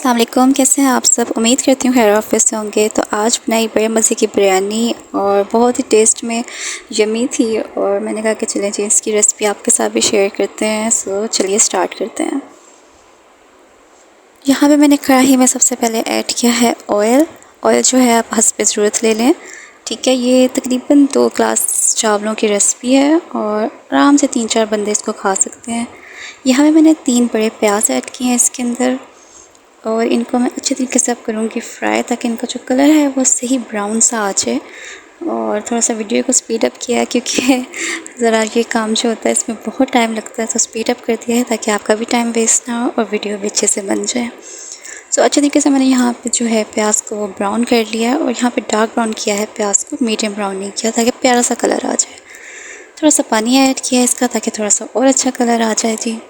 अस्सलाम वालेकुम। कैसे हैं आप सब? उम्मीद करती हूँ खैर ऑफिस से होंगे। तो आज बनाई बड़े मज़े की बिरयानी और बहुत ही टेस्ट में यमी थी और मैंने कहा कि चलें जी इसकी रेसिपी आपके साथ भी शेयर करते हैं। सो चलिए स्टार्ट करते हैं। यहाँ पे मैंने कढ़ाई में सबसे पहले ऐड किया है ऑयल। ऑयल जो है आप हस्ब ज़रूरत ले लें, ठीक है। ये तकरीबन 2 ग्लास चावलों की रेसिपी है और आराम से 3-4 बंदे इसको खा सकते हैं। यहाँ पे मैंने 3 बड़े प्याज ऐड किए हैं इसके अंदर और इनको मैं अच्छे तरीके से अब करूँगी फ्राई, ताकि इनका जो कलर है वो सही ब्राउन सा आ जाए। और थोड़ा सा वीडियो को स्पीड अप किया है क्योंकि ज़रा ये काम जो होता है इसमें बहुत टाइम लगता है, तो स्पीड अप कर दिया है ताकि आपका भी टाइम वेस्ट ना हो और वीडियो भी अच्छे से बन जाए। सो अच्छे तरीके से मैंने यहाँ पे जो है प्याज को ब्राउन कर लिया है और यहाँ पे डार्क ब्राउन किया है प्याज को, मीडियम ब्राउन नहीं किया ताकि प्यारा सा कलर आ जाए। थोड़ा सा पानी ऐड किया है इसका ताकि थोड़ा सा और अच्छा कलर आ जाए जी।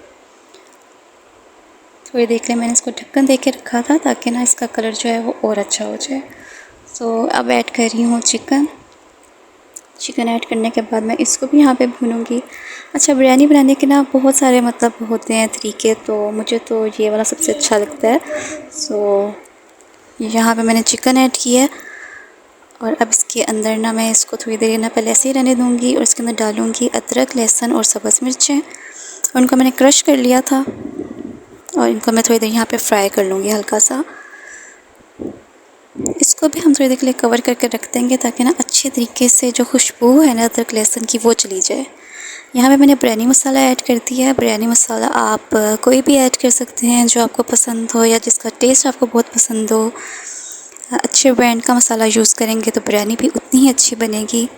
थोड़ी देख लें, मैंने इसको ढक्कन दे के रखा था ताकि ना इसका कलर जो है वो और अच्छा हो जाए। सो अब ऐड कर रही हूँ चिकन ऐड करने के बाद मैं इसको भी यहाँ पे भूनूंगी। अच्छा, बिरयानी बनाने के ना बहुत सारे होते हैं तरीके, तो मुझे तो ये वाला सबसे अच्छा लगता है। सो यहाँ पे मैंने चिकन ऐड किया है और अब इसके अंदर ना मैं इसको थोड़ी देर ना पहले ऐसे ही रहने दूँगी और इसके अंदर डालूँगी अदरक, लहसुन और सब्ज़ मिर्चें। उनको मैंने क्रश कर लिया था और इनको मैं थोड़ी देर यहाँ पे फ्राई कर लूँगी हल्का सा। इसको भी हम थोड़ी देर के लिए कवर करके रख देंगे ताकि ना अच्छे तरीके से जो खुशबू है ना अदरक लहसुन की वो चली जाए। यहाँ पे मैंने बिरयानी मसाला ऐड कर दिया है। बिरयानी मसाला आप कोई भी ऐड कर सकते हैं जो आपको पसंद हो या जिसका टेस्ट आपको बहुत पसंद हो। अच्छे ब्रांड का मसाला यूज़ करेंगे तो बिरयानी भी उतनी ही अच्छी बनेगी।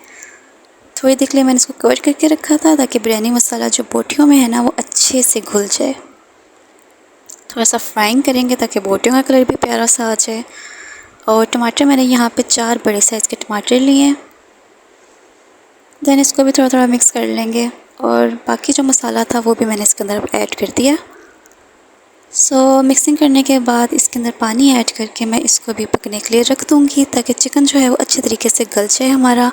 थोड़ी देर के लिए मैंने इसको कवर करके रखा था ताकि बिरयानी मसाला जो बोटियों में है ना वो अच्छे से घुल जाए। थोड़ा सा फ्राइंग करेंगे ताकि बोटियों का कलर भी प्यारा सा आ जाए। और टमाटर मैंने यहाँ पे 4 बड़े साइज़ के टमाटर लिए हैं। देन इसको भी थोड़ा थोड़ा मिक्स कर लेंगे और बाकी जो मसाला था वो भी मैंने इसके अंदर ऐड कर दिया। सो मिक्सिंग करने के बाद इसके अंदर पानी ऐड करके मैं इसको भी पकने के लिए रख दूँगी ताकि चिकन जो है वो अच्छे तरीके से गल जाए हमारा।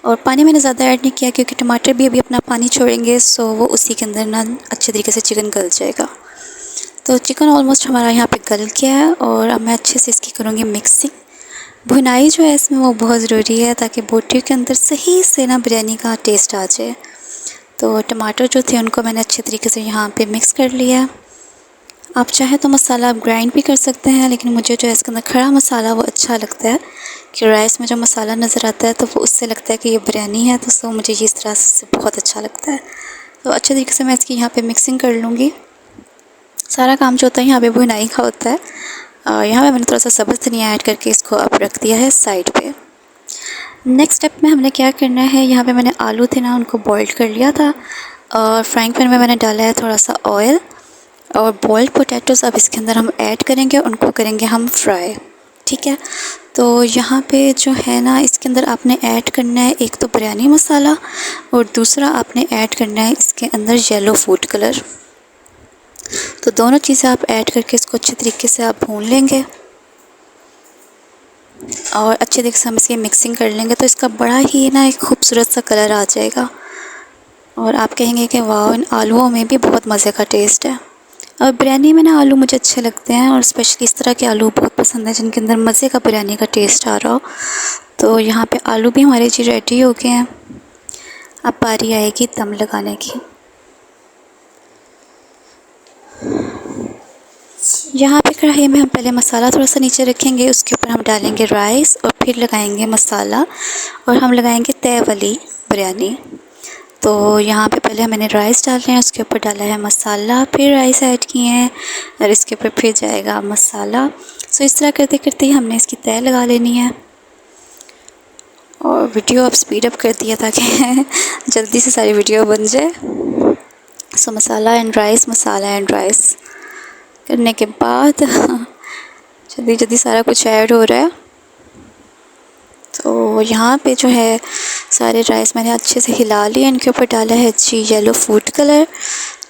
और पानी मैंने ज़्यादा ऐड नहीं किया क्योंकि टमाटर भी अभी अपना पानी छोड़ेंगे, सो वो उसी के अंदर ना अच्छे तरीके से चिकन गल जाएगा। तो चिकन ऑलमोस्ट हमारा यहाँ पे गल गया है और अब मैं अच्छे से इसकी करूँगी मिक्सिंग। भुनाई जो है इसमें वो बहुत ज़रूरी है ताकि बोटियों के अंदर सही से ना बिरयानी का टेस्ट आ जाए। तो टमाटर जो थे उनको मैंने अच्छे तरीके से यहाँ पे मिक्स कर लिया। आप चाहे तो मसाला आप ग्राइंड भी कर सकते हैं, लेकिन मुझे जो है इसके अंदर खड़ा मसाला वो अच्छा लगता है कि राइस में जो मसाला नज़र आता है तो वो उससे लगता है कि ये बिरयानी है, तो सो मुझे ये इस तरह से बहुत अच्छा लगता है। तो अच्छे तरीके से मैं इसकी यहाँ पे मिक्सिंग कर लूँगी। सारा काम जो होता है यहाँ पे भुनाई का होता है। यहाँ पे मैंने थोड़ा सा सब्ज़ धनिया ऐड करके इसको अब रख दिया है साइड पे। नेक्स्ट स्टेप में हमने क्या करना है, यहाँ पे मैंने आलू थे ना उनको बॉइल्ड कर लिया था और फ्राइंग पैन में मैंने डाला है थोड़ा सा ऑयल और बॉइल्ड पोटैटोज़ अब इसके अंदर हम ऐड करेंगे, उनको करेंगे हम फ्राई, ठीक है। तो यहाँ पे जो है ना इसके अंदर आपने ऐड करना है एक तो बिरयानी मसाला और दूसरा आपने ऐड करना है इसके अंदर येलो फूड कलर। तो दोनों चीज़ें आप ऐड करके इसको अच्छे तरीके से आप भून लेंगे और अच्छे तरीके से हम इसकी मिक्सिंग कर लेंगे तो इसका बड़ा ही ना एक खूबसूरत सा कलर आ जाएगा और आप कहेंगे कि वाह, इन आलूओं में भी बहुत मज़े का टेस्ट है। और बिरयानी में ना आलू मुझे अच्छे लगते हैं और स्पेशली इस तरह के आलू बहुत पसंद है जिनके अंदर मज़े का बिरयानी का टेस्ट आ रहा हो। तो यहाँ पे आलू भी हमारे जी रेडी हो गए हैं। अब बारी आएगी दम लगाने की। यहाँ पे कढ़ाई में हम पहले मसाला थोड़ा सा नीचे रखेंगे, उसके ऊपर हम डालेंगे राइस और फिर लगाएंगे मसाला और हम लगाएंगे तय वाली बिरयानी। तो यहाँ पे पहले मैंने राइस डाल रहे हैं, उसके ऊपर डाला है मसाला, फिर राइस ऐड किए हैं और इसके ऊपर फिर जाएगा मसाला। सो इस तरह करते करते ही हमने इसकी तय लगा लेनी है और वीडियो अब स्पीड अप कर दिया ताकि जल्दी से सारी वीडियो बन जाए। सो मसाला एंड राइस करने के बाद जल्दी जल्दी सारा कुछ ऐड हो रहा है। तो यहाँ पे जो है सारे राइस मैंने अच्छे से हिला लिए। इनके ऊपर डाला है जी येलो फूड कलर,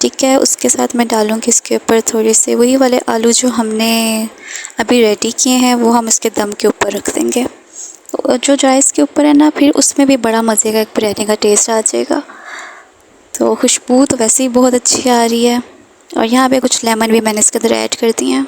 ठीक है। उसके साथ मैं डालूँगी इसके ऊपर थोड़े से वही वाले आलू जो हमने अभी रेडी किए हैं वो हम इसके दम के ऊपर रख देंगे। तो जो राइस के ऊपर है ना फिर उसमें भी बड़ा मज़े का एक बिरयानी का टेस्ट आ जाएगा। तो खुशबू तो वैसे ही बहुत अच्छी आ रही है और यहाँ पे कुछ लेमन भी मैंने इसके अंदर ऐड कर दिए हैं।